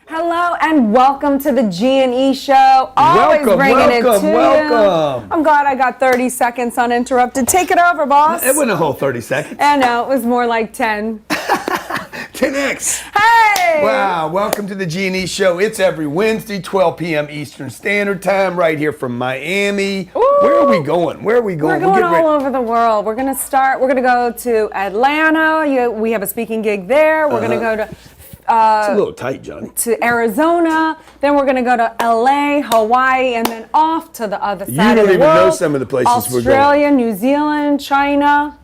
Hello and welcome to the G&E show. Always bringing it to you. I'm glad I got 30 seconds uninterrupted. Take it over, boss. It wasn't a whole 30 seconds. I know, it was more like 10. 10x. Hey! Wow, welcome to the G&E show. It's every Wednesday, 12 p.m. Eastern Standard Time, right here from Miami. Ooh. Where are we going? Where are we going? We're going all over the world. We're going to go to Atlanta. We have a speaking gig there. We're going to go to... it's a little tight, Johnny. To Arizona, then we're going to go to LA, Hawaii, and then off to the other side of the world. You don't even know some of the places we're going. Australia, New Zealand, China,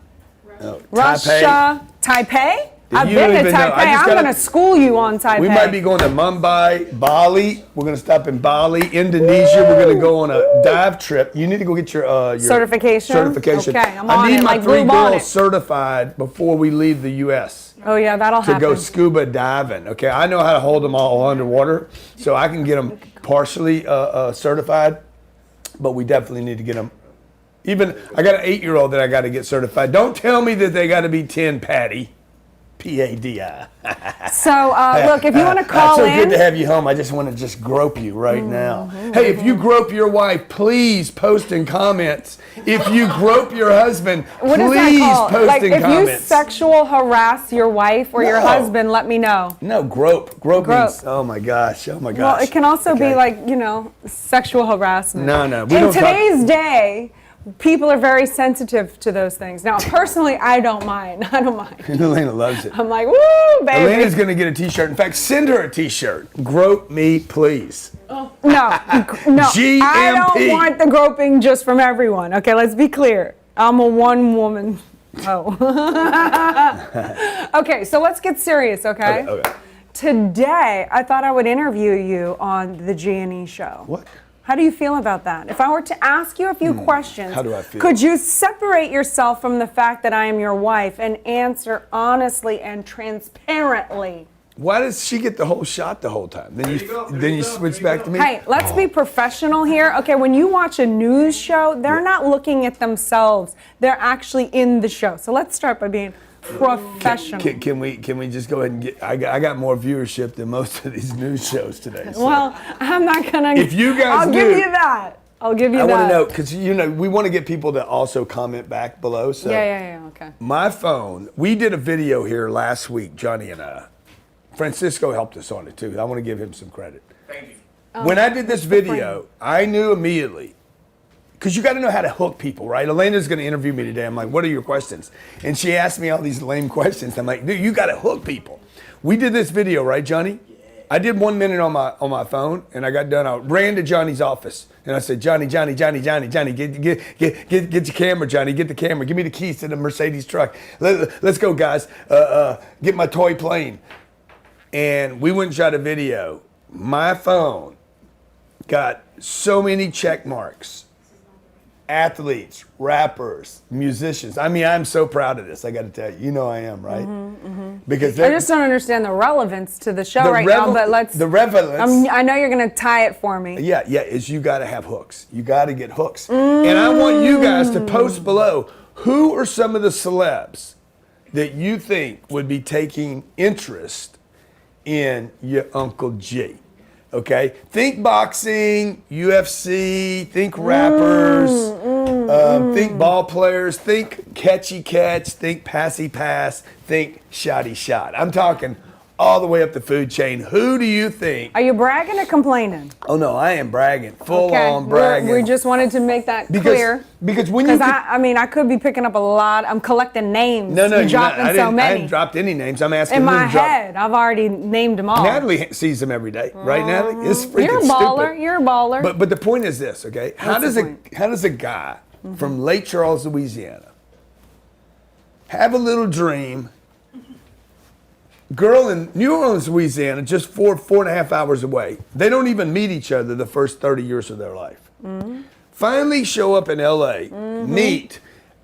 Russia, Taipei? I've been to Taipei. I'm going to school you on Taipei. We might be going to Mumbai, Bali. We're going to stop in Bali, Indonesia. We're going to go on a dive trip. You need to go get your certification. Okay, I'm on I need it, my like 3 Blue Bonnet. girls certified before we leave the U.S. Oh yeah, that'll happen. To go scuba diving. Okay, I know how to hold them all underwater, so I can get them partially certified, but we definitely need to get them. Even I got an 8-year-old that I got to get certified. Don't tell me that they got to be 10, Patty. P-A-D-I. So, look, if you want to call in. It's so good to have you home. I just want to grope you right now. Hey, if you grope your wife, please post in comments. If you grope your husband, what please is that post like, in if comments. If you sexual harass your wife or your husband, let me know. No, grope means, oh my gosh. Well, it can also be like, sexual harassment. No. In today's day, people are very sensitive to those things. Now, personally, I don't mind. Elena loves it. I'm like, woo, baby. Elena's going to get a t-shirt. In fact, send her a t-shirt. Grope me, please. Oh. No. GMP. I don't want the groping just from everyone. Okay, let's be clear. I'm a one-woman. Oh. Okay, so let's get serious, okay? Okay. Today, I thought I would interview you on the G&E show. What? How do you feel about that? If I were to ask you a few questions, how do I feel? Could you separate yourself from the fact that I am your wife and answer honestly and transparently? Why does she get the whole shot the whole time? Then you switch back to me? Hey, let's be professional here. Okay, when you watch a news show, they're not looking at themselves. They're actually in the show. So let's start by being professional. Can we just go ahead and get? I got more viewership than most of these news shows today. So. Well, I'm not gonna. If you guys I'll give you that. I want to know because we want to get people to also comment back below. So yeah. Okay. My phone. We did a video here last week, Johnny and I. Francisco helped us on it too. I want to give him some credit. Thank you. When I did this video, I knew immediately. Because you got to know how to hook people, right? Elena's going to interview me today. I'm like, what are your questions? And she asked me all these lame questions. I'm like, dude, you got to hook people. We did this video, right, Johnny? Yeah. I did 1 minute on my phone, and I got done. I ran to Johnny's office, and I said, Johnny, get your camera, Johnny. Get the camera. Give me the keys to the Mercedes truck. Let's go, guys. Get my toy plane. And we went and shot a video. My phone got so many check marks. Athletes, rappers, musicians. I mean, I'm so proud of this. I got to tell you. You know I am, right? Because I just don't understand the relevance to the show now. But let's. The relevance. I know you're going to tie it for me. Yeah. Is you got to have hooks. You got to get hooks. And I want you guys to post below who are some of the celebs that you think would be taking interest in your Uncle G. Okay, think boxing, UFC, think rappers, think ball players, think catchy catch, think passy pass, think shotty shot. I'm talking all the way up the food chain. Who do you think? Are you bragging or complaining? Oh no, I am bragging, full on bragging. We just wanted to make that clear. Because when you, I could be picking up a lot. I'm collecting names. No, you're dropping so many. I haven't dropped any names. I'm asking. In my head, I've already named them all. Natalie sees them every day, right, Natalie? It's freaking You're a baller. stupid. You're a baller. But the point is this, okay? How does a guy from Lake Charles, Louisiana, have a little dream? Girl in New Orleans, Louisiana, just 4.5 hours away. They don't even meet each other the first 30 years of their life. Finally show up in LA, meet,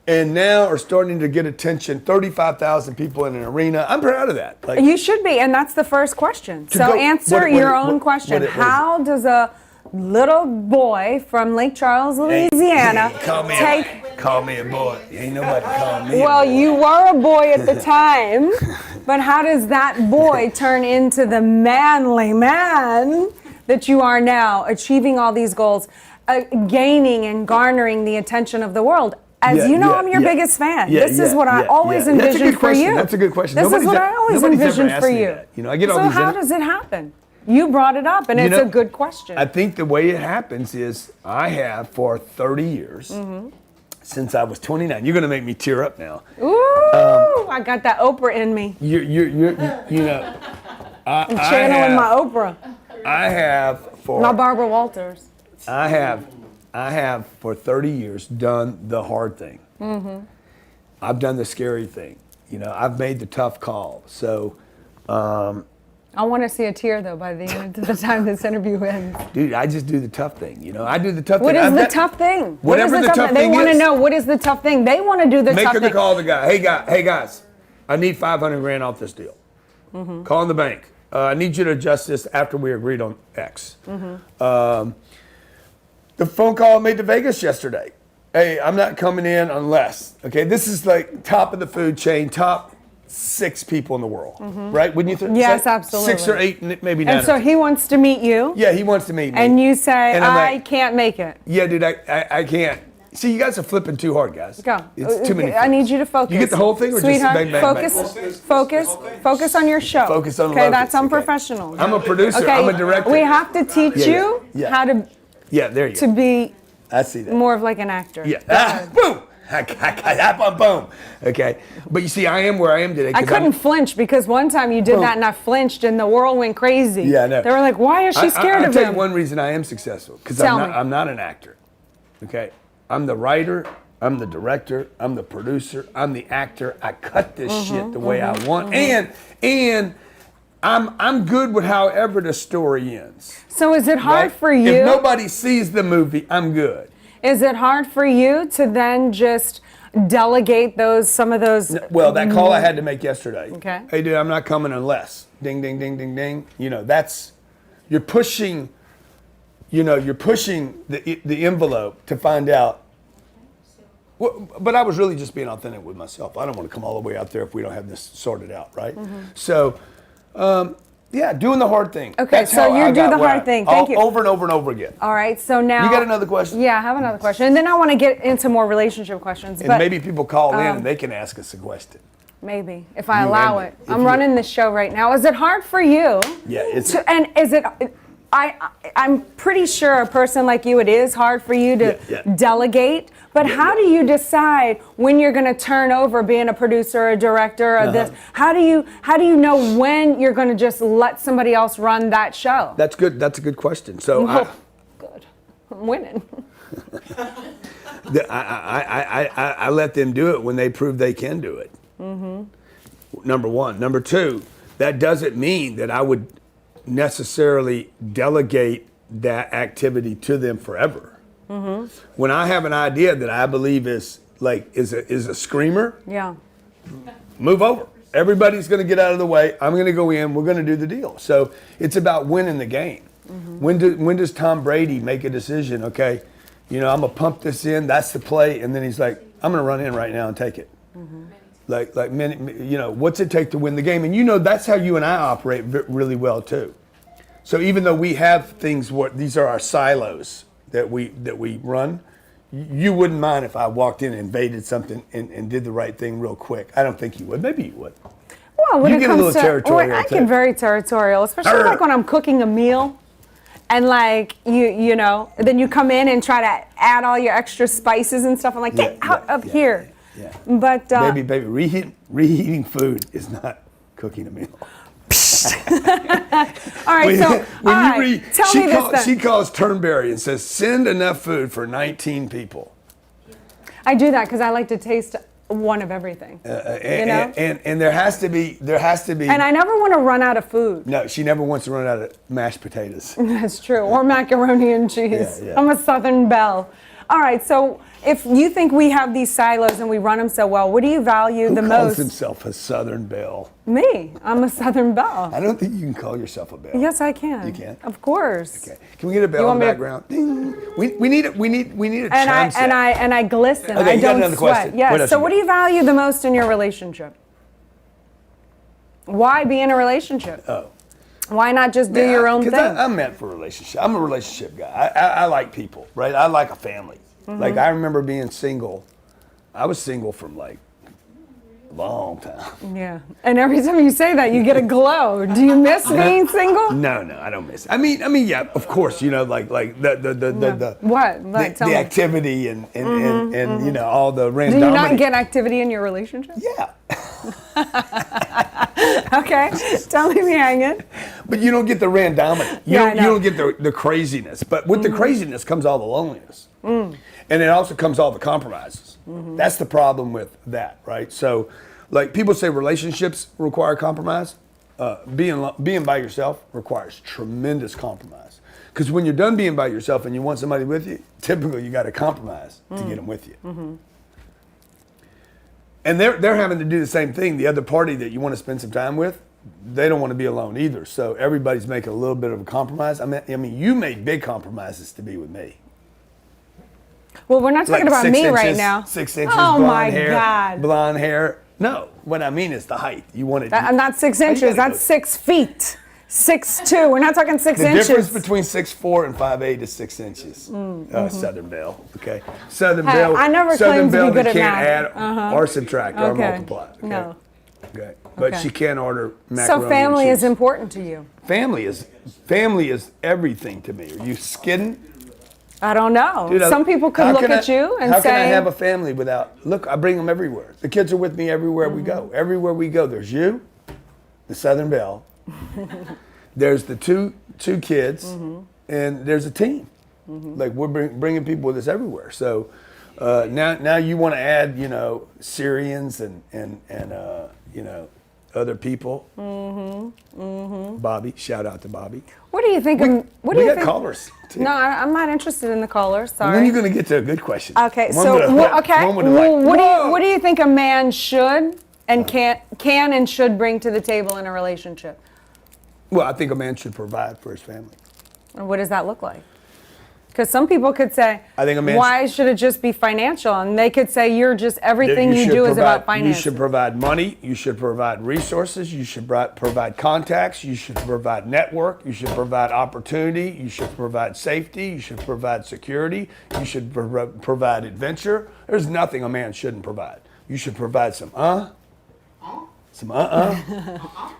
and now are starting to get attention. 35,000 people in an arena. I'm proud of that. Like, you should be, and that's the first question. So answer your own question. How does a little boy from Lake Charles, Louisiana call me a boy. Ain't nobody calling me Well, a boy. you were a boy at the time. But how does that boy turn into the manly man that you are now, achieving all these goals, gaining and garnering the attention of the world? As you know, I'm your biggest fan. This is what I always envisioned for you. That's a good question. This is what I always envisioned for you. You know, I get all so these. How does it happen? You brought it up, and it's a good question. I think the way it happens is I have for 30 years, since I was 29. You're going to make me tear up now. Ooh, I got that Oprah in me. You know, I'm channeling my Oprah. I have for My Barbara Walters. I have for 30 years done the hard thing. I've done the scary thing. You know, I've made the tough call. So, I want to see a tear though by the end of the time this interview ends. dude, I just do the tough thing. You know, I do the tough What thing. is the tough thing? Whatever what is the tough They thing want to is. know what is the tough thing. They want to do the tough Make thing. a call to the guy. Hey guys, I need 500 grand off this deal. Call the bank. I need you to adjust this after we agreed on X. The phone call I made to Vegas yesterday. Hey, I'm not coming in unless. Okay, this is like top of the food chain, top 6 people in the world, right? Wouldn't you think? Yes, absolutely. 6 or 8, maybe 9. And so he wants to meet you. Yeah, he wants to meet me. And you say, And I'm I like, can't make it. Yeah, dude, I can't. See, you guys are flipping too hard, guys. Go. It's too many. I need you to focus. You get the whole thing, or Sweetheart, just bang, bang, focus on your show. Focus on okay, locals, that's okay. unprofessional. I'm a producer. Okay, I'm a director. We have to teach you how to there you to go. be I see that. more of like an actor. Yeah. Boom. Boom. Okay. But you see, I am where I am today. I couldn't flinch because one time you did that and I flinched and the world went crazy. Yeah, I know. They were like, why is she scared I'll of tell him? you one reason I am successful. Because Tell me. I'm not an actor. Okay. I'm the writer. I'm the director. I'm the producer. I'm the actor. I cut this shit the way I want. And I'm good with however the story ends. So is it hard Right? for you? If nobody sees the movie, I'm good. Is it hard for you to then just delegate some of those? Well, that call I had to make yesterday. Okay. Hey, dude, I'm not coming unless. Ding, ding, ding, ding, ding. You know, you're pushing the envelope to find out. But I was really just being authentic with myself. I don't want to come all the way out there if we don't have this sorted out, right? So, yeah, doing the hard thing. Okay, That's so how you I do got the where hard I- thing. Thank you. Over and over and over again. All right, so now. You got another question? Yeah, I have another question. And then I want to get into more relationship questions. And but maybe people call in and they can ask us a question. maybe, if I You allow and it. me. If I'm you- running this show right now. Is it hard for you? Yeah, it's. And is it, I'm pretty sure a person like you, it is hard for you to Yeah. delegate. But how do you decide when you're going to turn over being a producer, or a director, or this? How do you know when you're going to just let somebody else run that show? That's good. That's a good question. So Good. I'm winning. I let them do it when they prove they can do it. Number one. Number two, that doesn't mean that I would necessarily delegate that activity to them forever. When I have an idea that I believe is a screamer, Yeah. move over. Everybody's going to get out of the way. I'm going to go in. We're going to do the deal. So it's about winning the game. When does Tom Brady make a decision? Okay, I'm going to pump this in. That's the play. And then he's like, I'm going to run in right now and take it. What's it take to win the game? And that's how you and I operate really well too. So even though we have things where these are our silos that we run, you wouldn't mind if I walked in and invaded something and did the right thing real quick. I don't think you would. Maybe you would. Well, when You it get a comes little to, territorial, I too. get very territorial, especially like when I'm cooking a meal, and like then you come in and try to add all your extra spices and stuff. I'm like, get out of here. Yeah. But Baby, reheating food is not cooking a meal. all right, so tell me this then. She calls Turnberry and says, send enough food for 19 people. I do that because I like to taste one of everything. And there has to be. And I never want to run out of food. No, she never wants to run out of mashed potatoes. That's true. Or macaroni and cheese. Yeah. I'm a Southern belle. All right, so if you think we have these silos and we run them so well, what do you value the Who calls most? himself a Southern belle? Me. I'm a Southern belle. I don't think you can call yourself a belle. Yes, I can. You can? Of course. Okay. Can we get a bell in want the me to- background? Ding. We need a And chime set. I glisten. Okay, I you got don't another sweat. question. Yes. What else So you what got? do you value the most in your relationship? Why be in a relationship? Oh. Why not just do your own thing? Because I'm meant for a relationship. I'm a relationship guy. I like people, right? I like a family. Like, I remember being single. I was single from like a long time. Yeah. And every time you say that, you get a glow. Do you miss being single? No, I don't miss it. I mean, yeah, of course, you know, like the What? Like, tell the me. activity and you know, all the random. Do you not get activity in your relationship? Yeah. Okay. Don't leave me hanging. But you don't get the randomity. You Yeah, I know. don't get the craziness. But with the craziness comes all the loneliness. And it also comes all the compromises. That's the problem with that, right? So, like, people say relationships require compromise. Being by yourself requires tremendous compromise. Because when you're done being by yourself and you want somebody with you, typically you got to compromise to get them with you. And they're having to do the same thing. The other party that you want to spend some time with, they don't want to be alone either. So everybody's making a little bit of a compromise. I mean, you made big compromises to be with me. Well, we're not talking about 6 me inches, right now. 6 inches, Oh blonde my hair, God. blonde hair. No, what I mean is the height. You want it. I'm not 6 inches. That's 6 feet. 6'2". We're not talking 6 The inches. difference between 6'4" and 5'8" is 6 inches. Southern Belle, okay? Southern Belle. I never Southern claimed to be Belle good that at can't math. add or subtract or Okay. multiply. Okay? No. Okay. But Okay. she can order macaroni. So family and is cheese. important to you. Family is everything to me. Are you kidding? I don't know. Dude, Some people could how look can at you and how say, can I have a family without? Look, I bring them everywhere. The kids are with me everywhere we go. Everywhere we go, there's you, the Southern Belle. There's the two kids, and there's a team. Like, we're bringing people with us everywhere. So now you want to add, you know, Syrians and you know, other people. Bobby, shout out to Bobby. what do you think? What do We you got think? callers too. No, I'm not interested in the callers. Sorry. When are you going to get to a good question? Okay, One so with a- okay. one with a like, What do you think a man should and can and should bring to the table in a relationship? Well, I think a man should provide for his family. And what does that look like? Because some people could say, I think a man why should it just be financial? And they could say, you're just everything you should do is about provide- finance. You should provide money. You should provide resources. You should provide contacts. You should provide network. You should provide opportunity. You should provide safety. You should provide security. You should provide adventure. There's nothing a man shouldn't provide. You should provide some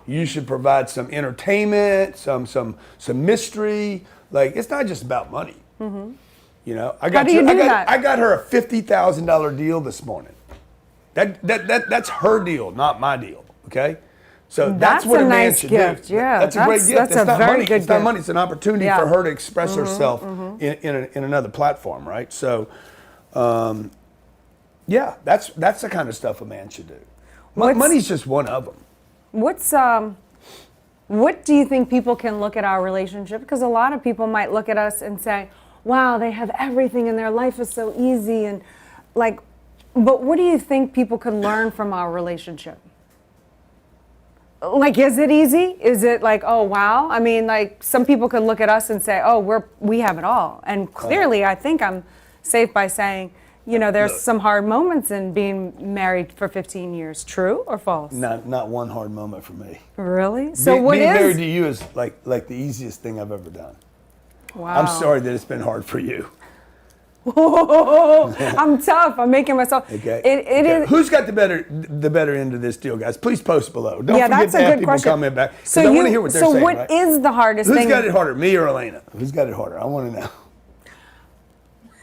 You should provide some entertainment, some mystery. Like, it's not just about money. You know, I got her a $50,000 deal this morning. That's her deal, not my deal. Okay, so that's what a a man nice should gift. do. Yeah, that's a great gift. that's It's a not very money. good It's not gift. money. It's an opportunity Yeah. for her to express herself in another platform, right? So, yeah, that's the kind of stuff a man should do. Money's just one of them. What do you think people can look at our relationship? Because a lot of people might look at us and say, wow, they have everything and their life is so easy, and like, but what do you think people can learn from our relationship? Like, is it easy? Is it like, oh wow? I mean, like, some people could look at us and say, oh, we have it all. And clearly, I think I'm safe by saying, you know, there's some hard moments in being married for 15 years. True or false? Not one hard moment for me. Really? So being married to you is like the easiest thing I've ever done. Wow. I'm sorry that it's been hard for you. I'm tough. I'm making myself. Okay. It is. Who's got the better end of this deal, guys? Please post below. Don't Yeah, forget that's to a have good people question. comment back. 'Cause I want to hear what they're saying. what right? is the hardest Who's thing? got it harder, me or Elena? Who's got it harder? I want to know.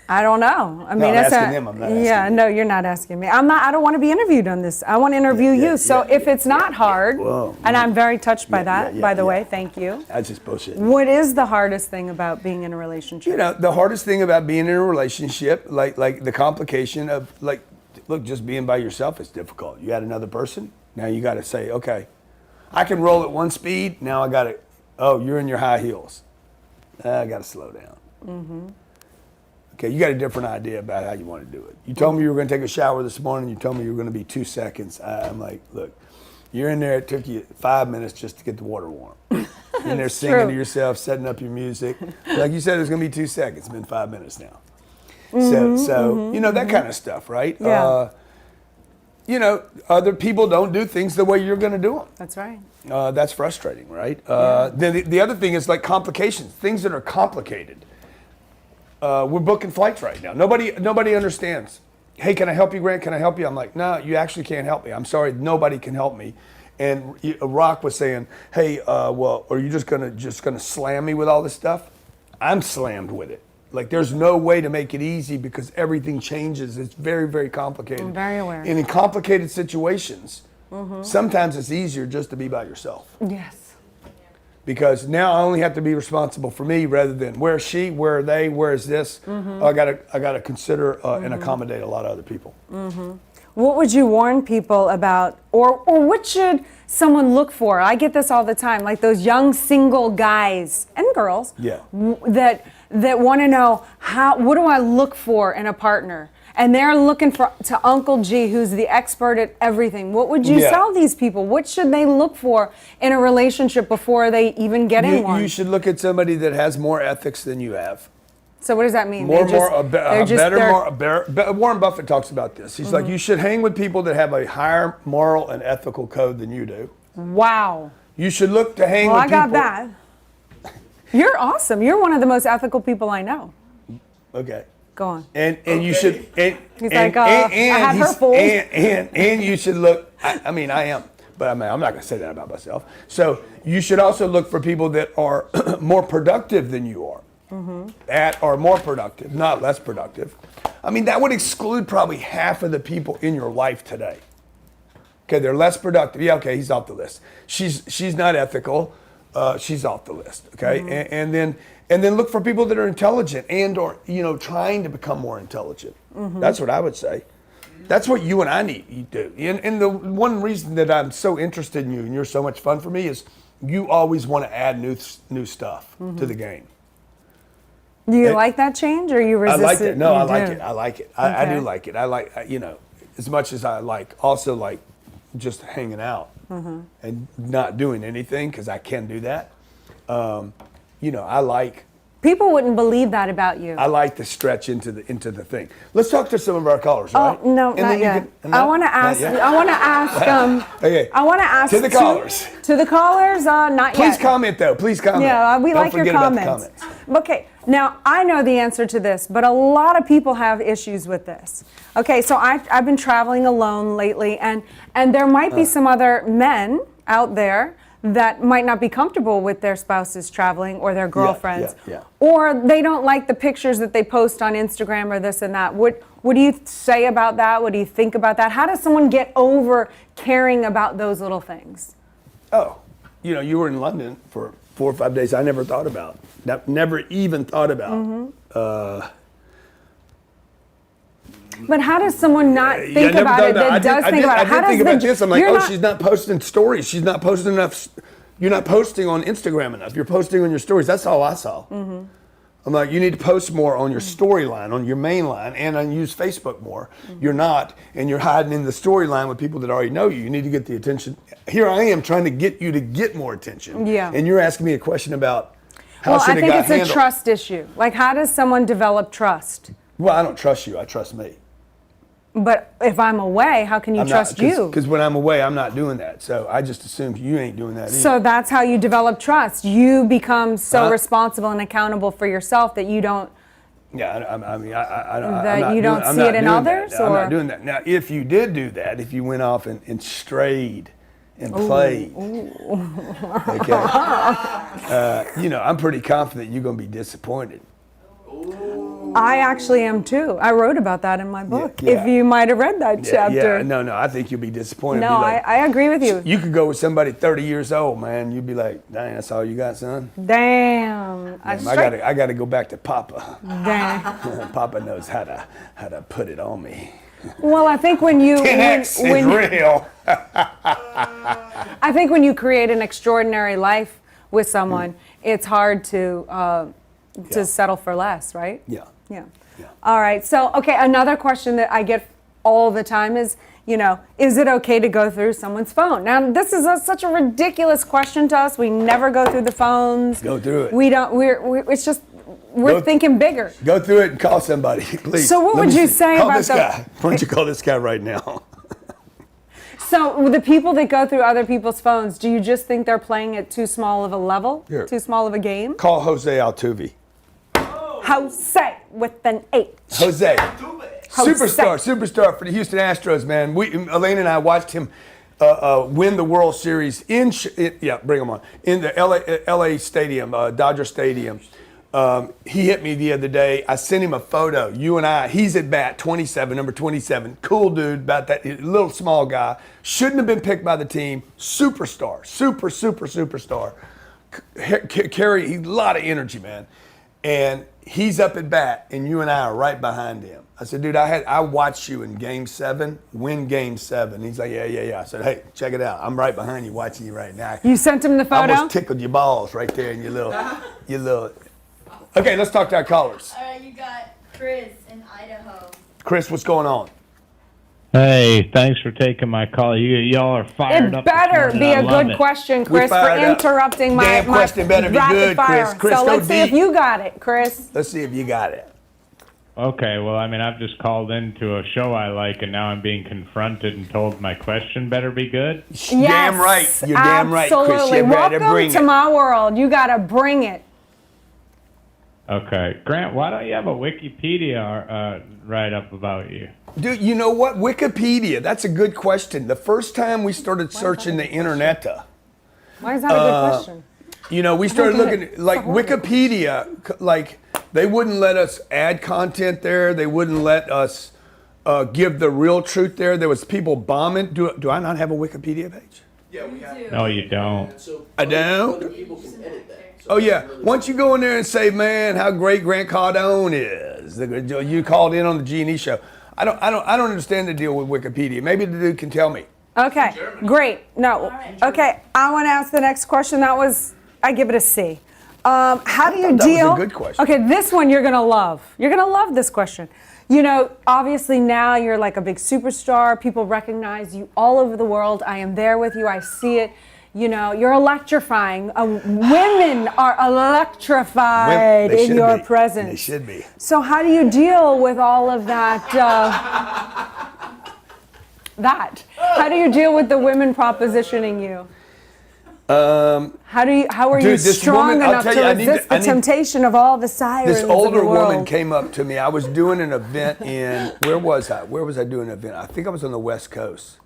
I don't know. I mean, I'm that's asking them, I'm not asking Yeah, you. no, you're not asking me. I don't want to be interviewed on this. I want to interview you. So if it's not hard, Well, and I'm very touched by that, yeah, by the yeah. way, thank you. That's just bullshit. What is the hardest thing about being in a relationship? You know, the hardest thing about being in a relationship, like the complication of, like, look, just being by yourself is difficult. You add another person, now you got to say, okay, I can roll at one speed. Now I got to, oh, you're in your high heels. I got to slow down. Okay, you got a different idea about how you want to do it. You told me you were going to take a shower this morning. You told me you were going to be 2 seconds. I'm like, look, you're in there. It took you 5 minutes just to get the water warm. You're in there singing true. to yourself, setting up your music. Like you said, it was going to be 2 seconds. It's been 5 minutes now. So you know, that kind of stuff, right? Yeah. other people don't do things the way you're going to do them. That's right. That's frustrating, right? Then the other thing is like complications, things that are complicated. We're booking flights right now. Nobody understands. Hey, can I help you, Grant? Can I help you? I'm like, no, you actually can't help me. I'm sorry, nobody can help me. And Rock was saying, hey, well, are you just gonna slam me with all this stuff? I'm slammed with it. Like, there's no way to make it easy because everything changes. It's very, very complicated. I'm very aware. And in complicated situations, sometimes it's easier just to be by yourself. Yes. Because now I only have to be responsible for me rather than where's she, where are they, where is this? I gotta consider and accommodate a lot of other people. What would you warn people about, or what should someone look for? I get this all the time, like those young single guys and girls that want to know what do I look for in a partner? And they're looking to Uncle G, who's the expert at everything. What would you tell these people? What should they look for in a relationship before they even get in one? You should look at somebody that has more ethics than you have. So what does that mean? Warren Buffett talks about this. He's like, you should hang with people that have a higher moral and ethical code than you do. Wow. You should look to hang with people. Well, I got that. You're awesome. You're one of the most ethical people I know. Okay. Go on. And you should. He's like, I had her fooled. And you should look. I mean, I am, but I'm not going to say that about myself. So you should also look for people that are more productive than you are. That are more productive, not less productive. I mean, that would exclude probably half of the people in your life today. Okay, they're less productive. Yeah, okay, he's off the list. She's not ethical. She's off the list. Okay, and then look for people that are intelligent and or trying to become more intelligent. That's what I would say. That's what you and I need to do. And the one reason that I'm so interested in you and you're so much fun for me is you always want to add new stuff to the game. Do you like that change, or you resist it? I like it. No, I like it. I like it. I do like it. I like, as much as I also like just hanging out and not doing anything, because I can do that. I like. People wouldn't believe that about you. I like to stretch into the thing. Let's talk to some of our callers, right? Oh no, not yet. I want to ask. I want to ask. Okay. I want to ask to the callers. To the callers, not Please yet. comment though. Please comment. Yeah, we Don't like your forget about the comments. Okay. Now, I know the answer to this, but a lot of people have issues with this. Okay, so I've been traveling alone lately, and there might be some other men out there that might not be comfortable with their spouses traveling or their girlfriends. Or they don't like the pictures that they post on Instagram or this and that. What do you say about that? What do you think about that? How does someone get over caring about those little things? Oh, you were in London for 4 or 5 days. I never thought about. Never even thought about. But how does someone not think about it that does think about it? I did think about this. I'm like, she's not posting stories. She's not posting enough. You're not posting on Instagram enough. You're posting on your stories. That's all I saw. I'm like, you need to post more on your storyline, on your main line, and use Facebook more. You're not, and you're hiding in the storyline with people that already know you. You need to get the attention. Here I am trying to get you to get more attention. Yeah. And you're asking me a question about how should it got handled. Well, I think it's a trust issue. Like, how does someone develop trust? Well, I don't trust you. I trust me. But if I'm away, how can you trust you? Because when I'm away, I'm not doing that. So I just assume you ain't doing that either. So that's how you develop trust. You become so responsible and accountable for yourself that you don't. Yeah, You don't see it in others? I'm not doing that. Now, if you did do that, if you went off and strayed and played, okay, I'm pretty confident you're going to be disappointed. I actually am too. I wrote about that in my book. If you might have read that chapter. Yeah, no, I think you'll be disappointed. No, I agree with you. You could go with somebody 30 years old, man. You'd be like, dang, that's all you got, son? Damn. I got to go back to Papa. Damn. Papa knows how to put it on me. Well, I think when you 10X is real. I think when you create an extraordinary life with someone, it's hard to settle for less, right? Yeah. All right. So, okay, another question that I get all the time is, is it okay to go through someone's phone? Now, this is such a ridiculous question to us. We never go through the phones. Go through it. We don't. It's just we're thinking bigger. Go through it and call somebody, please. So, what would you say about this guy? Why don't you call this guy right now? So the people that go through other people's phones, do you just think they're playing at too small of a level? Here. Too small of a game? Call Jose Altuve. Jose with an H. Jose. Superstar for the Houston Astros, man. Elena and I watched him win the World Series bring him on, in the LA Stadium, Dodger Stadium. He hit me the other day. I sent him a photo. You and I. He's at bat, 27, number 27. Cool dude, about that little small guy. Shouldn't have been picked by the team. Superstar, superstar. Carry a lot of energy, man. And he's up at bat, and you and I are right behind him. I said, dude, I watched you in Game 7, win Game 7. He's like, yeah. I said, hey, check it out. I'm right behind you, watching you right now. You sent him the photo? I almost tickled your balls right there in your little. Okay, let's talk to our callers. All right, you got Chris in Idaho. Chris, what's going on? Hey, thanks for taking my call. Y'all are fired up. It better this be morning. a I love good it. question, Chris, for fired up. interrupting my Damn question better be rapid good, fire. Chris. Chris, So go let's see if deep. you got it, Chris. Let's see if you got it. Okay, well, I mean, I've just called into a show I like, and now I'm being confronted and told my question better be good. Yes, Damn right. You're damn right, Chris. absolutely. You better Welcome bring to it. my world. You got to bring it. Okay, Grant, why don't you have a Wikipedia write-up about you? Dude, you know what? Wikipedia, that's a good question. The first time we started searching the internet, Why is that a good question? you know, we started don't get looking, it. like It's a horrible. Wikipedia, like they wouldn't let us add content there. They wouldn't let us give the real truth there. There was people bombing. Do I not have a Wikipedia page? Yeah, we have. No, you don't. So I don't? Other people can edit that. So Oh yeah. really- Once you go in there and say, "Man, how great Grant Cardone is," you called in on the G&E show. I don't understand the deal with Wikipedia. Maybe the dude can tell me. Okay, great. No, right. okay. I want to ask the next question. I give it a C. How do you thought that was a deal? good question. Okay, this one you're gonna love. You're gonna love this question. You know, obviously now you're like a big superstar. People recognize you all over the world. I am there with you. I see it. You know, you're electrifying. Women are electrified They in should your be. presence. They should be. So how do you deal with all of that? How do you deal with the women propositioning you? How are you Dude, this strong woman, I'll enough tell to you, I need resist to- I the need- temptation of all the sirens This of older the world? woman came up to me. I was doing an event in, where was I? Where was I doing an event? I think I was on the West Coast.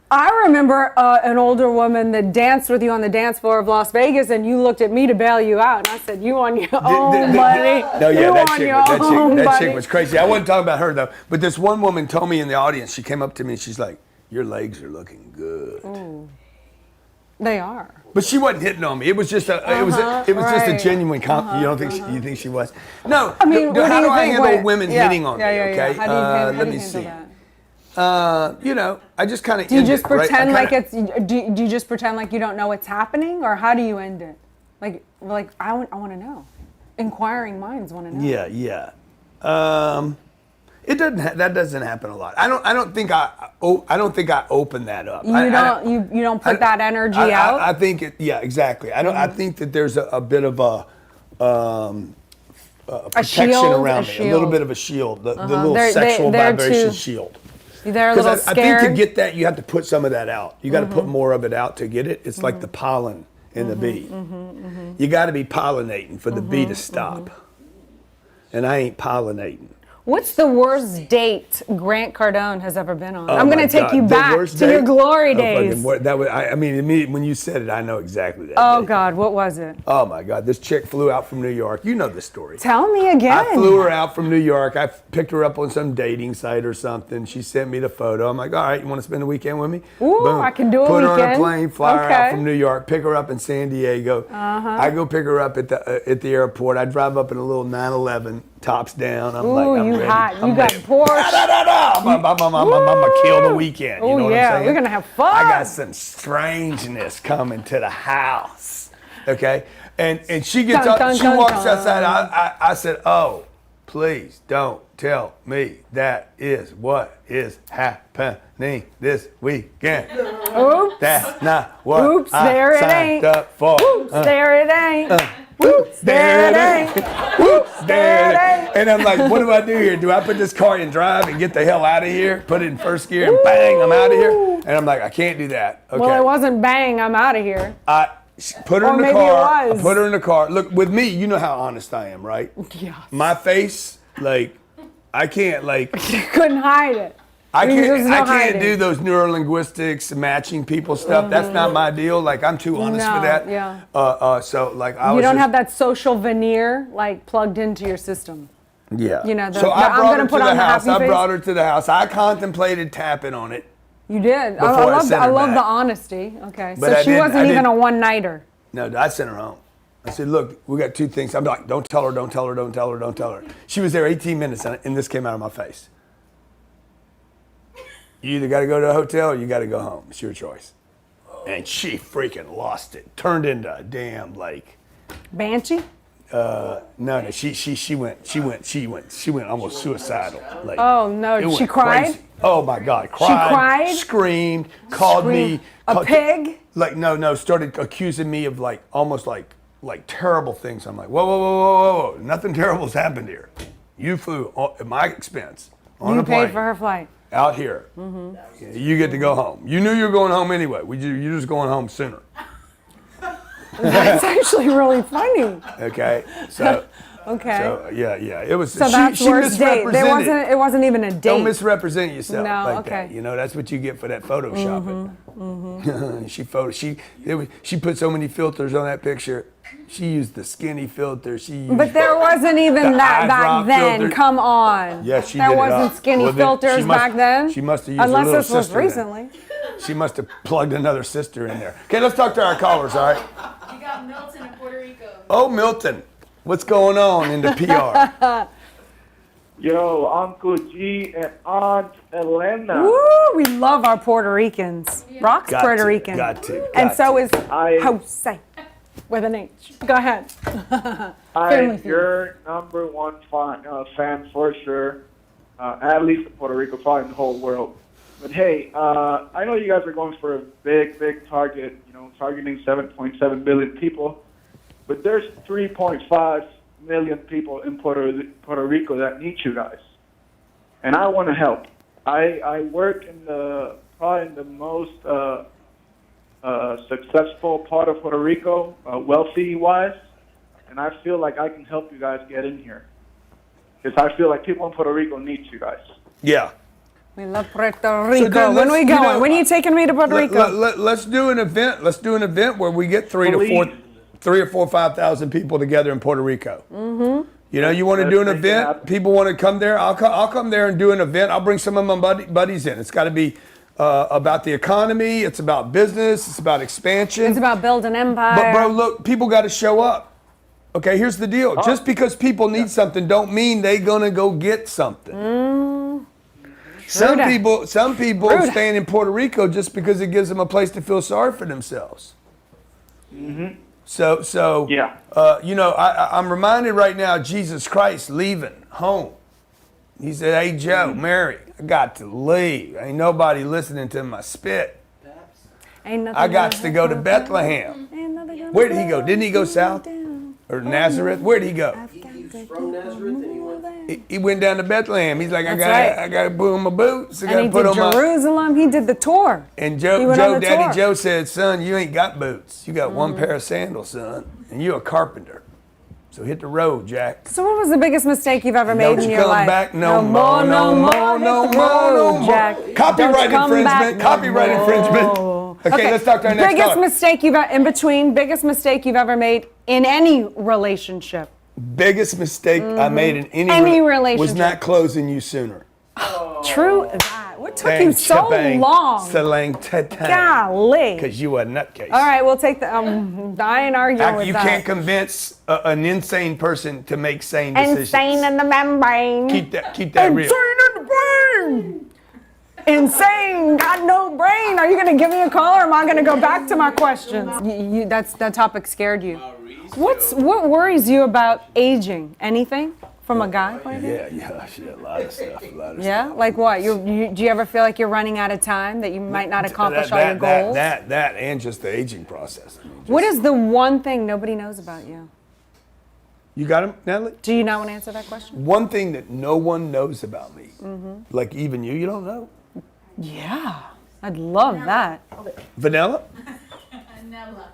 I remember an older woman that danced with you on the dance floor of Las Vegas, and you looked at me to bail you out, and I said, "You on your own, buddy. No, yeah, you that on chick, your own, that buddy." chick was crazy. I wasn't talking about her though. But this one woman told me in the audience, she came up to me and she's like, "Your legs are looking good." They are. But she wasn't hitting on me. It was just it was just a right. genuine compliment. You don't think you think she was? No. I mean, what how do do you I think? handle What- women yeah, hitting on yeah, me? yeah, yeah. Okay. How do you Let handle me see. that? You know, I just kind of. Do you just pretend like it's? Do you just pretend like you don't know what's happening, or how do you end it? Like I want to know. Inquiring minds want to know. Yeah. It doesn't. That doesn't happen a lot. I don't think I open that up. You don't put that energy out. I think it. Yeah, exactly. I think that there's a bit of a protection shield, around a me, a shield. little bit of a shield, the little They're- sexual they're vibration too- shield. They're a little Because I scared. think to get that, you have to put some of that out. You got to put more of it out to get it. It's like the pollen in the bee. You got to be pollinating for the bee to stop. And I ain't pollinating. What's the worst date Grant Cardone has ever been on? Oh I'm going my to take God, you the back worst to your date? glory Oh, fucking days. that was, I mean, immediately when you said it, I know exactly that. Oh day. God, what was it? Oh my God, this chick flew out from New York. You know the story. Tell me again. I flew her out from New York. I picked her up on some dating site or something. She sent me the photo. I'm like, all right, you want to spend the weekend with me? Ooh, I can do a Put her on a weekend. plane, fly her Okay. out from New York, pick her up in San Diego. I go pick her up at the airport. I drive up in a little 911, tops down. I'm like, Ooh, I'm you ready. hot. I'm You got ready. Porsche. I'm gonna kill the weekend. You Oh, know what yeah, I'm saying? we're gonna have fun. I got some strangeness coming to the house. Okay, and she gets Dun, up. dun, She dun, walks dun. outside. I said, oh, please don't tell me that is what is happening this weekend. Oops. That's not what Oops, I there it signed ain't. up for. Oops, there it ain't. Whoops, there it ain't. Whoops, there it ain't. And I'm like, what do I do here? Do I put this car in drive and get the hell out of here? Put it in first gear and bang, I'm out of here? And I'm like, I can't do that. Okay. Well, it wasn't bang, I'm out of here. I put her Or in the maybe car. it was. I put her in the car. Look, with me, you know how honest I am, right? Yes. My face, like, I can't, like, You couldn't hide it. There's no I can't hiding. do those neurolinguistics, matching people stuff. That's not my deal. Like, I'm too honest No, for that. yeah. So, like, You don't have that social veneer like plugged into your system. Yeah. You know, so I'm I brought gonna her to put the on the house. happy I face. brought her to the house. I contemplated tapping on it. You did. Before I sent her I love back. the honesty. Okay, But so I she didn't- wasn't I even a didn't- one-nighter. No, I sent her home. I said, look, we got two things. I'm like, don't tell her, don't tell her, don't tell her, don't tell her. She was there 18 minutes and this came out of my face. You either got to go to a hotel or you got to go home. It's your choice. And she freaking lost it. Turned into a damn, like, Banshee? no, she went almost suicidal. Like, Oh no, it she went cried. crazy. Oh my God, cried. cried? Screamed, called me. A pig? Like, no, started accusing me of like, almost like terrible things. I'm like, whoa. Nothing terrible's happened here. You flew at my expense on You a plane. paid for her flight. Out here. You get to go home. You knew you were going home anyway. You're just going home sooner. That's actually really funny. Okay? So, Okay. so yeah. It was, So that's worst date. misrepresented. It wasn't even a date. Don't misrepresent yourself No, like okay. that. You know, that's what you get for that photoshopping. She put so many filters on that picture. She used the skinny filter. She used But there wasn't even the that eye back drop then. filter. Come on. Yeah, she There did it wasn't up. skinny Well, then filters she must- back then. she must have used her Unless little this was sister then. recently. She must have plugged another sister in there. Okay, let's talk to our callers, all right? You got Milton in Puerto Rico. Oh, Milton, what's going on in the PR? Yo, Uncle G and Aunt Elena. Woo, we love our Puerto Ricans. Rock's Got Puerto to, Rican. got to, And got so to. is I- Jose with an H. Go ahead. Family I'm feud. your number one fan for sure, at least in Puerto Rico, probably in the whole world. But hey, I know you guys are going for a big target, targeting 7.7 billion people, but there's 3.5 million people in Puerto Rico that need you guys, and I want to help. I work in probably in the most successful part of Puerto Rico, wealthy-wise, and I feel like I can help you guys get in here. Because I feel like people in Puerto Rico need you guys. Yeah. We love Puerto Rico. then When we let's, going? When are you taking me to Puerto Rico? Let's do an event. Let's do an event where we get 5,000 people together in Puerto Rico. Mm-hmm. You want to do an Let's make it event? happen. People want to come there. I'll come there and do an event. I'll bring some of my buddies in. It's got to be about the economy. It's about business. It's about expansion. It's about building empire. But bro, look, people got to show up. Okay, here's the deal. Just because people need something don't mean they gonna go get something. Some people Rude. staying in Puerto Rico just because it gives them a place to feel sorry for themselves. So Yeah. I'm reminded right now, Jesus Christ leaving home. He said, "Hey Joe, Mary, I got to leave. Ain't nobody listening to my spit. Ain't nothing I got gonna to go to happen. Bethlehem." Ain't nothing gonna Where did he go? Didn't he go south? down. Or Nazareth? Where did he go? He's from Nazareth and he went. He went down to Bethlehem. He's like, That's right. I got to put on my boots. I got And to he put did on my. Jerusalem. He did the tour. And He Daddy went on the tour. Joe said, "Son, you ain't got boots. You got one pair of sandals, son, and you a carpenter. So hit the road, Jack. So what was the biggest mistake you've ever made Don't in you your come life? back no more, no more, no Hit the more, road, no more. Jack. Copyright Don't come back infringement. no Copyright more. infringement. Okay, let's talk to our next biggest caller. mistake biggest mistake you've ever made in any relationship. Biggest mistake I made in any Any was relationship. not closing you sooner. True that. What took Bang, you so cha-bang, long? sa-lang, ta-tang. Golly. Because you a nutcase. All right, we'll take the. I ain't arguing with You that. can't convince an insane person to make sane decisions. Insane in the membrane. Keep that real. Insane in the brain. Insane, got no brain. Are you going to give me a call or am I going to go back to my questions? That topic scared you. What worries you about aging? Anything from a guy point of view? Yeah, shit, a lot of stuff. Yeah, like what? Do you ever feel like you're running out of time, that you might not accomplish all your goals? That and just the aging process. I mean, What is the one thing nobody knows about you? You got him, Natalie? Do you not want to answer that question? One thing that no one knows about me, like even you don't know. Yeah, I'd love that. Vanilla?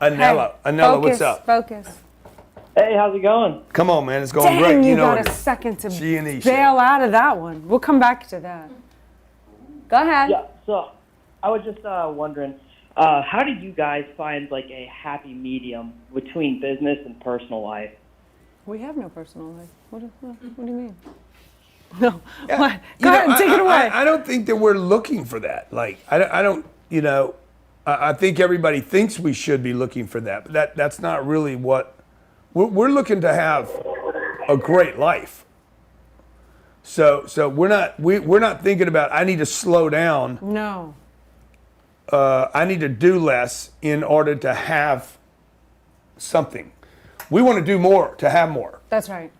Anella. Anella, Focus, what's up? Focus. Hey, how's it going? Come on, man, it's going Damn, great. you know got it a is. second to G&E show. bail out of that one. We'll come back to that. Go ahead. Yeah, so I was just wondering, how do you guys find like a happy medium between business and personal life? We have no personal life. What do you mean? No. Yeah, What? you Go know, ahead, take it away. I don't think that we're looking for that. Like, I don't, you know, I think everybody thinks we should be looking for that, but that's not really what we're looking to have a great life. So we're not thinking about I need to slow down. No. I need to do less in order to have something. We want to do more to have more. That's right.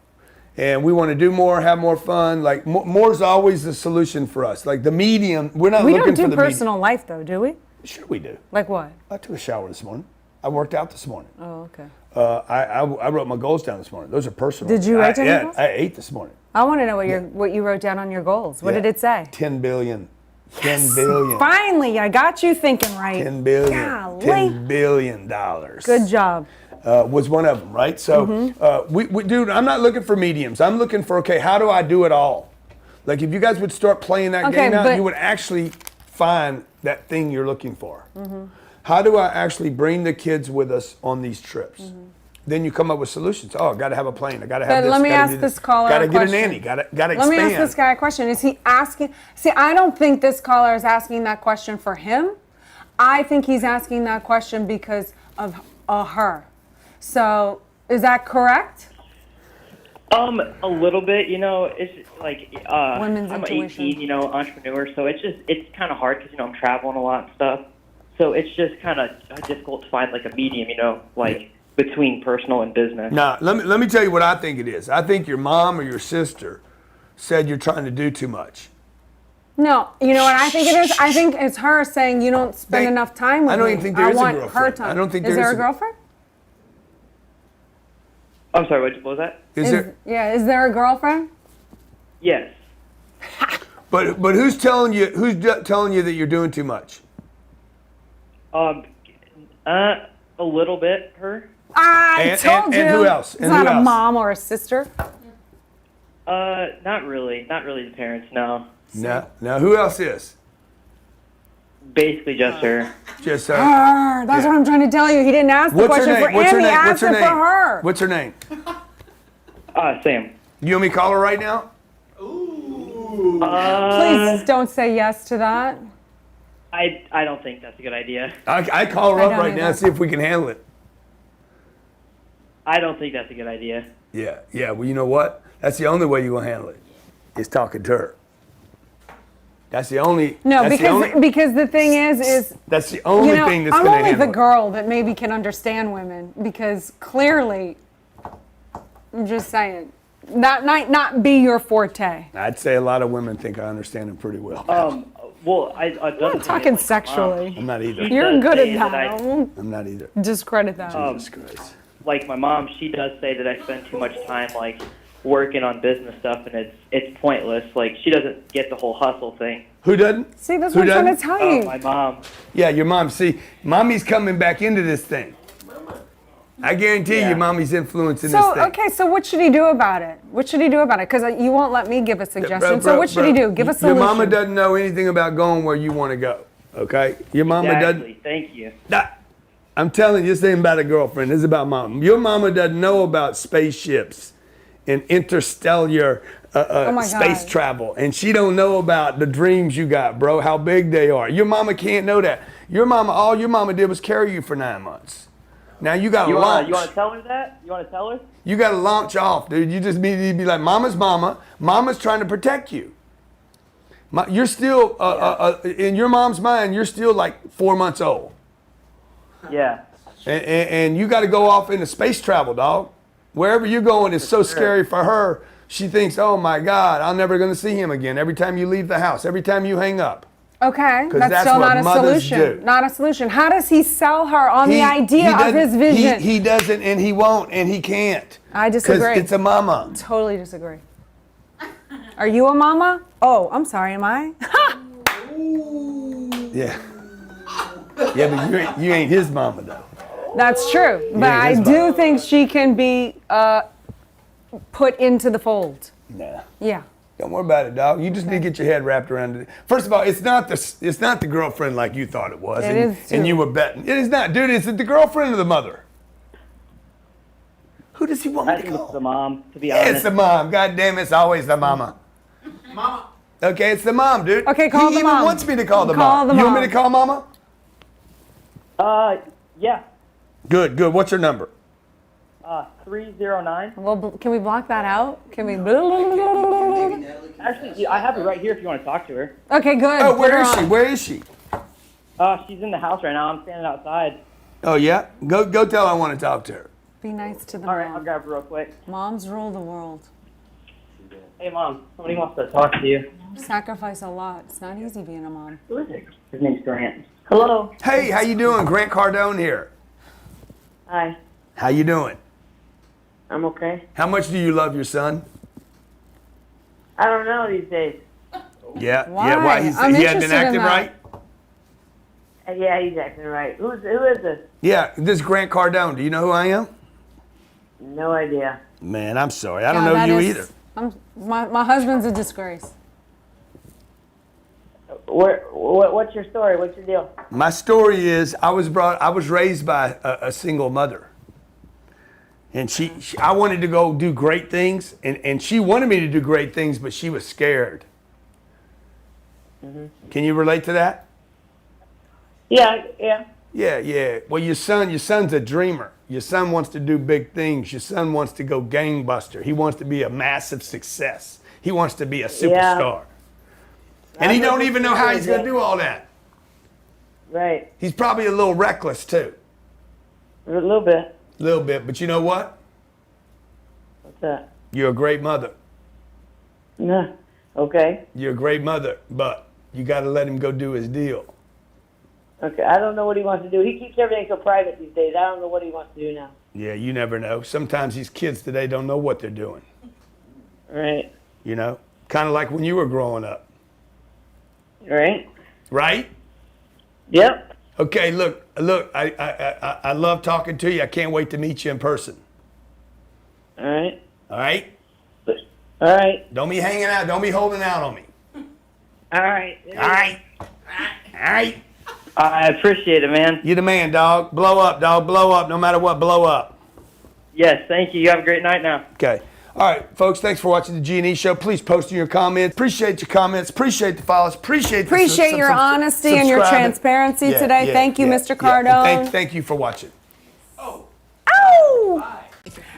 And we want to do more, have more fun. Like more is always the solution for us. Like the medium, we're not We looking don't for do the personal life though, do we? medium. Sure we do. Like what? I took a shower this morning. I worked out this morning. Oh, okay. I wrote my goals down this morning. Those are personal. Did you write down your goals? I ate this morning. I want to know what you wrote down on your goals. What did it say? 10 billion. 10 billion. Finally, I got you thinking right. 10 billion. Golly. $10 billion. Good job. Was one of them, right? So, dude, I'm not looking for mediums. I'm looking for, okay, how do I do it all? Like, if you guys would start playing that Okay, game now, but- you would actually find that thing you're looking for. How do I actually bring the kids with us on these trips? Then you come up with solutions. Oh, I got to have a plane. I got to have But this. let me gotta ask do this caller Got a to get a question. nanny. Got to expand. Let me ask this guy a question. Is he asking? See, I don't think this caller is asking that question for him. I think he's asking that question because of her. So, is that correct? A little bit, you know, it's like Women's I'm intuition. 18, you know, entrepreneur, so it's kind of hard because, you know, I'm traveling a lot and stuff. So it's just kind of difficult to find like a medium, you know, like between personal and business. Now, let me tell you what I think it is. I think your mom or your sister said you're trying to do too much. No, you know what I think it is? I think it's her saying you don't spend enough time with me. I don't even think there is a want girlfriend. her time. I don't think is there there is a girlfriend? I'm sorry, what was that? Is there? Yeah, is there a girlfriend? Yes. But who's telling you? Who's telling you that you're doing too much? A little bit, her. I told you. And who else? It's And not who a else? mom or a sister. Not really the parents, no. No. Now who else is? Basically just her. Just Her. That's what I'm trying to tell you. He didn't ask the What's her question name? for What's him. her He name? asked What's her it name? for her. What's her name? Sam. You want me to call her right now? Please don't say yes to that. I don't think that's a good idea. I call her I up don't right now and either. see if we can handle it. I don't think that's a good idea. Yeah. Well, you know what? That's the only way you will handle it. Is talking to her. That's the only. No, that's because the thing is that's the only you know, thing that's I'm going to only handle the it. girl that maybe can understand women because clearly, I'm just saying, that might not be your forte. I'd say a lot of women think I understand them pretty well. Well, I'm not talking sexually. I'm not either. You're good say at that that. I won't I'm not either. discredit that. Jesus Christ. Like my mom, she does say that I spend too much time like working on business stuff, and it's pointless. Like she doesn't get the whole hustle thing. Who doesn't? See, that's Who what I'm trying doesn't? to tell you. My mom. Yeah, your mom. See, mommy's coming back into this thing. I guarantee you, mommy's influencing this So, thing. okay, so what should he do about it? What should he do about it? Because you won't let me give a suggestion. So Bro, what should he do? Give a solution. Your mama doesn't know anything about going where you want to go. Okay? Your mama Exactly. Thank you. doesn't. I'm telling you, this ain't about a girlfriend. This is about mom. Your mama doesn't know about spaceships and interstellar space God. travel, and she don't know about the dreams you got, bro. How big they are. Your mama can't know that. Your mama, all your mama did was carry you for 9 months. Now you got to launch. You want to tell her that? You want to tell her? You got to launch off, dude. You just need to be like, mama's mama. Mama's trying to protect you. You're still, in your mom's mind, you're still like 4 months old. Yeah. And you got to go off into space travel, dog. Wherever you're going is so scary for her. She thinks, oh my God, I'm never going to see him again. Every time you leave the house, every time you hang up. Okay, 'Cause that's that's still what not a mothers solution. do. Not a solution. How does he sell her on the idea of doesn't- his vision? He doesn't, and he won't, and he can't. I Because disagree. it's a mama. Totally disagree. Are you a mama? Oh, I'm sorry, am I? Yeah. Yeah, but you ain't his mama, though. That's true. But ain't I his do mama. think she can be put into the fold. Nah. Yeah. Don't worry about it, dog. You just need to get your head wrapped around it. First of all, it's not the girlfriend like you thought it was. It is, too. And you were betting. It is not. Dude, is it the girlfriend or the mother? Who does he want me I to think call? it's the mom, to be Yeah, honest. it's the mom. God damn it, it's always the mama. Mama. Okay, it's the mom, dude. Okay, call he the even mom. wants me to call the Call mom. the You want me mom. to call mama? Yeah. Good. What's her number? 309. Well, can we block that out? Can we? Actually, I have it right here if you want to talk to her. Okay, good. Oh, Put where her is she? on. Where is she? She's in the house right now. I'm standing outside. Oh, yeah? Go tell her I want to talk to her. Be nice to the All right, I'll mom. grab her real quick. Moms rule the world. Hey, Mom. Somebody wants to talk to you. Sacrifice a lot. It's not easy being a mom. Who is it? His name's Grant. Hello. Hey, how you doing? Grant Cardone here. Hi. How you doing? I'm okay. How much do you love your son? I don't know these days. Yeah. Why? Yeah, why? I'm He hadn't been interested in acting that. right? Yeah, he's acting right. Who is this? Yeah, this is Grant Cardone. Do you know who I am? No idea. Man, I'm sorry. I don't Yeah, know that you is- either. My husband's a disgrace. What's your story? What's your deal? My story is I was raised by a single mother. And I wanted to go do great things, and she wanted me to do great things, but she was scared. Mm-hmm. Can you relate to that? Yeah. Yeah. Well, your son's a dreamer. Your son wants to do big things. Your son wants to go gangbuster. He wants to be a massive success. He wants to be a superstar. And he don't even know how he's going to do all that. Right. He's probably a little reckless too. A little bit. A little bit, but you know what? What's that? You're a great mother. No. Okay. You're a great mother, but you got to let him go do his deal. Okay. I don't know what he wants to do. He keeps everything so private these days. I don't know what he wants to do now. Yeah, you never know. Sometimes these kids today don't know what they're doing. Right. You know, kind of like when you were growing up, Right. right? Yep. Okay, look. I love talking to you. I can't wait to meet you in person. All right. All right? All right. Don't be hanging out. Don't be holding out on me. All right. All right? All right? I appreciate it, man. You the man, dog. Blow up, dog. Blow up. No matter what, blow up. Yes. Thank you. You have a great night now. Okay. All right, folks, thanks for watching the G&E Show. Please post in your comments. Appreciate your comments. Appreciate the follows. Appreciate Your honesty and your subscribing. transparency Yeah, today. yeah, Thank you, yeah, Mr. yeah. Cardone. Thank you for watching. Ow!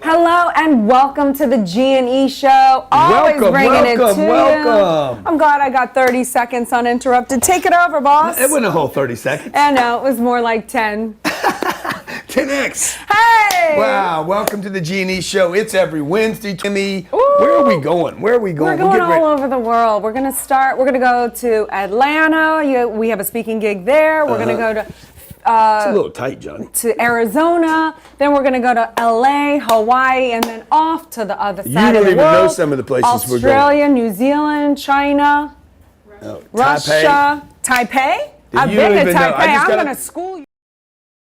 Hello and welcome to the G&E Show. Always bringing it to welcome. you. I'm glad I got 30 seconds uninterrupted. Take it over, boss. It wasn't a whole 30 seconds. I know, it was more like 10. 10X. Hey! Wow, welcome to the G&E Show. It's every Wednesday, Timmy. Ooh. Where are we going? We're going getting all ready. over the world. We're going to go to Atlanta. We have a speaking gig there. We're going to go to It's a little tight, Johnny. to Arizona, then we're going to go to LA, Hawaii, and then off to the other You side don't of the even world. know some of the places we're going. Australia, New Zealand, China, Oh, Russia, Taipei. I've You been don't to even know. Taipei. I just I'm gotta- going to school you.